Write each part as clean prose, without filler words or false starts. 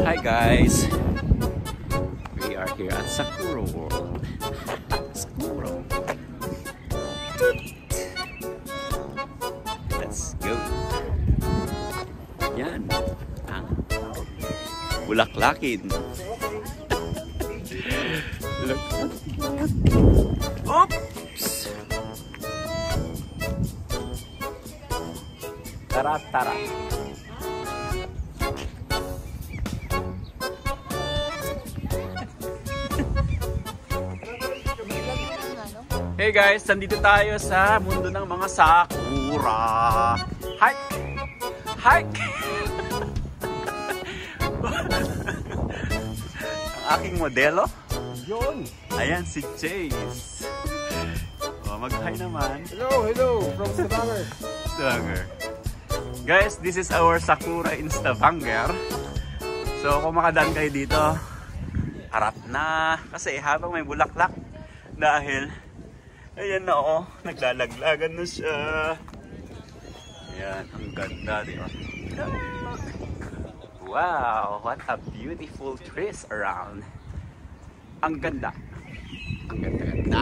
Hi guys, we are here at Sakura World. Sakura. Let's go. Yan ang Bulaklakin. Look. Oops. Tara, tara. Hey guys, nandito tayo sa mundo ng mga sakura. Hike! Hike! Ang aking modelo. Yun! Ayan si Chase. Oh, mag-hi naman. Hello, hello! From Stavanger. Stavanger. Guys, this is our Sakura in Stavanger. So kung makadaan kayo dito, harap na. Kasi habang may bulaklak, dahil ayan na oh, naglalaglagan na siya. Ayan, ang ganda, di ba? Wow, what a beautiful trees around. Ang ganda. Ang ganda-ganda.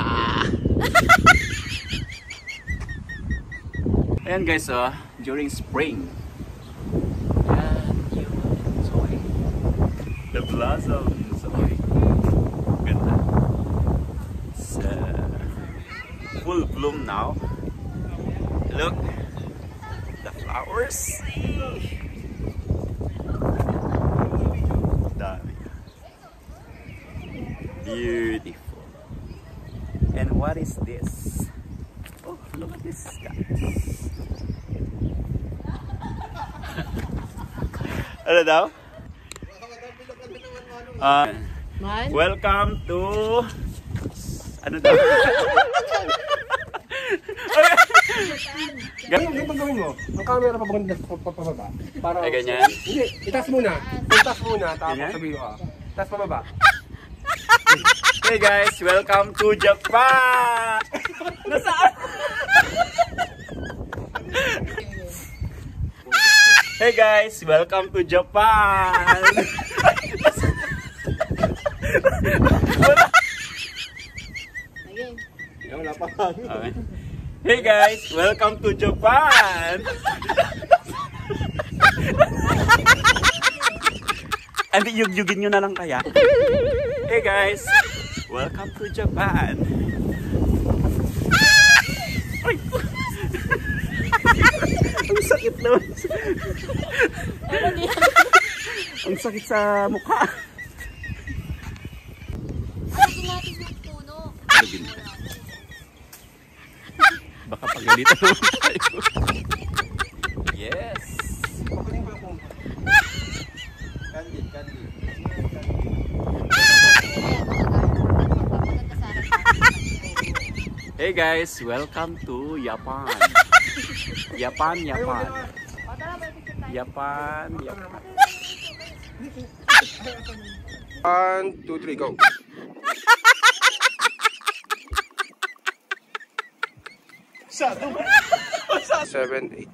Ayan guys, oh, during spring. Ayan, yun. Sorry. The blossoms. Sorry. Ganda. It's full bloom now. Look, the flowers. Dami. Beautiful. And what is this? Oh, look at this, guys. Ano daw? Welcome to ano daw? Ganito gawin mo. Ang camera pa pababa. Para ay ganyan? Hindi, itaas muna. Itaas muna, tapos sabihin ko. Itaas pababa. Hey guys, welcome to Japan! Nasaan? Hey guys, welcome to Japan! Wala pa. Okay. Hey guys, welcome to Japan! Andi, yug-yugin nyo na lang kaya. Hey guys, welcome to Japan! Ay! Ang sakit naman. Ang sakit sa mukha. Baka pagalitan naman tayo. Yes! Candy. Hey guys, welcome to Japan. Japan. 1, 2, 3, go. 7, 8.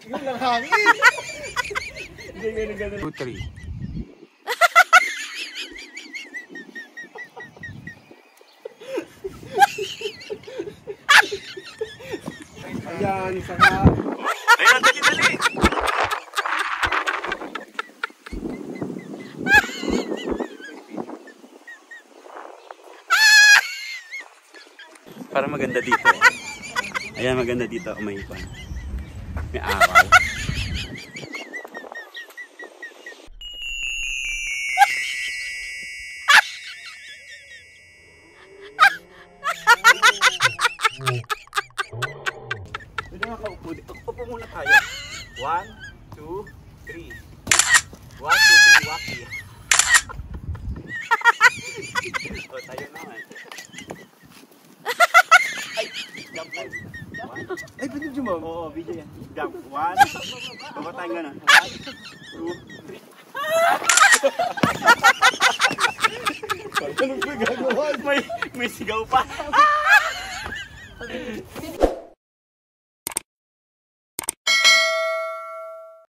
Yun lang hangin. 2, 3. Ayan, saka. Ayan, dali. Para maganda dito. Ayan, maganda dito. May araw. Pwede makaupo dito. Upo muna tayo. 1, 2, 3. 1, 2, 3, waki. O, tayo naman. Ay, jump tayo. Ay, video mo? Oo, video yan. Jump. 1. Baba tayo gano'n. 1, 2, 3. Anong gagawa? May sigaw pa.